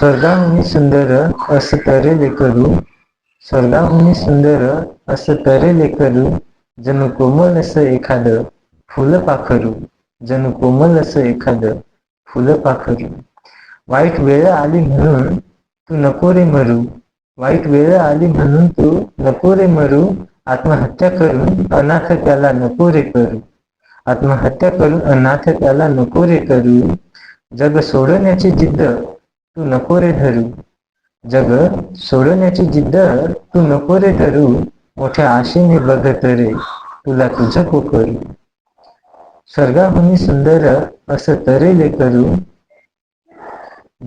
स्वर्गाहुनी सुंदर अस तरे लेकरू, स्वर्गाहुनी सुंदर अस तरे लेकरू, जणू कोमल असं एखाद फुलपाखरू, जणू कोमल असं एखाद फुलपाखरू. वाईट वेळ आली म्हणून तू नको रे मरू, वाईट वेळ आली म्हणून तू नको रे मरू, आत्महत्या करून अनाथ त्याला नको रे करू, आत्महत्या करून अनाथ त्याला नको रे करू. जग सोडण्याची जिद्द तू नको रे धरू, जग सोडण्याची जिद्द तू नको रे धरू, मोठ्या आशेने बघत रे तुला तुझं कोकरू. स्वर्गाहुनी सुंदर असं तरे लेकरू,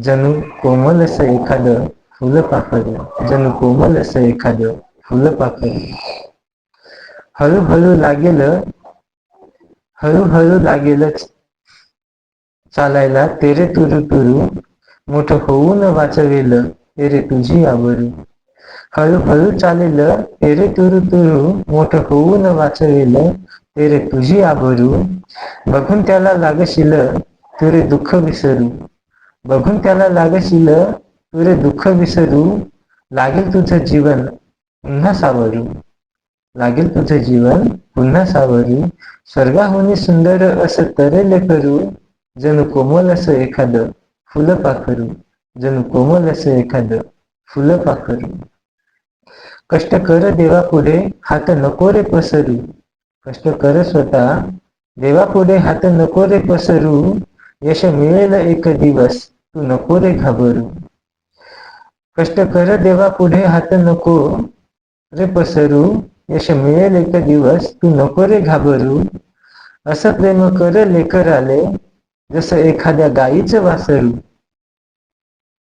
जणू कोमल असं एखादं फुलपाखरू, जणू कोमल असं एखादं फुलपाखरू. हळूहळू लागेल, हळूहळू लागेल चालायला तेरे तुरु तुरु, मोठं होऊन वाचवेल तेरे तुझी आबरू. हळूहळू चालेल तेरे तुरु तुरु, मोठं होऊन वाचवेल तेरे तुझी आबरू. बघून त्याला लागशील तुरे दुःख विसरू, बघून त्याला लागशील तुरे दुःख विसरू, लागेल तुझं जीवन पुन्हा सावरू, लागेल तुझं जीवन पुन्हा सावरू. स्वर्गाहुनी सुंदर असं तरे लेकरू, जणू कोमल असं एखादं फुलपाखरू, जणू कोमल असं एखादं फुलपाखरू. कष्ट कर देवापुढे हात नको रे पसरू, कष्ट कर स्वतः देवापुढे हात नको रे पसरू, यश मिळेल एक दिवस तू नको रे घाबरू. कष्ट कर देवापुढे हात नको रे पसरू, यश मिळेल एक दिवस तू नको रे घाबरू. असं प्रेम कर लेकराले जसं एखाद्या गाईचं वासरू,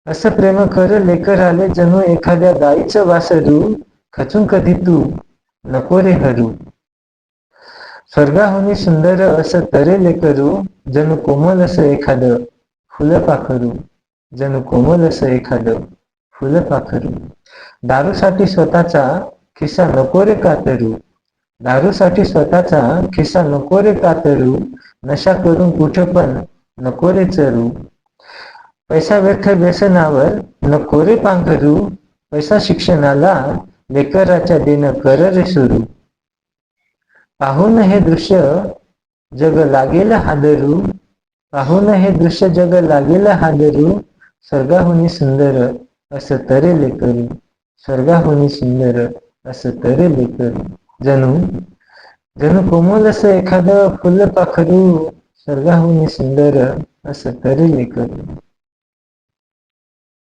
असं प्रेम कर लेकराले जणू एखाद्या गाईचं वासरू, खचून कधी तू नको रे हरू. स्वर्गाहुनी सुंदर असं तरे लेकरू, जणू कोमल असं एखादं फुलपाखरू, जणू कोमल असं एखादं फुलपाखरू. दारूसाठी स्वतःचा खिसा नको रे कातरू, दारूसाठी स्वतःचा खिसा नको रे कातरू, नशा करून कुठं पण नको रे चरू. पैसा व्यर्थ व्यसनावर नको रे पांघरू, पैसा शिक्षणाला लेकराच्या देणं कर रे सुरू. पाहून हे दृश्य जग लागेल हादरू, पाहून हे दृश्य जग लागेल हादरू, स्वर्गाहुनी सुंदर असं तरे लेकरू, स्वर्गाहुनी सुंदर असं तरे लेकरू. जणू जणू कोमल असं एखादं फुलपाखरू, स्वर्गाहुनी सुंदर असं तरे लेकरू.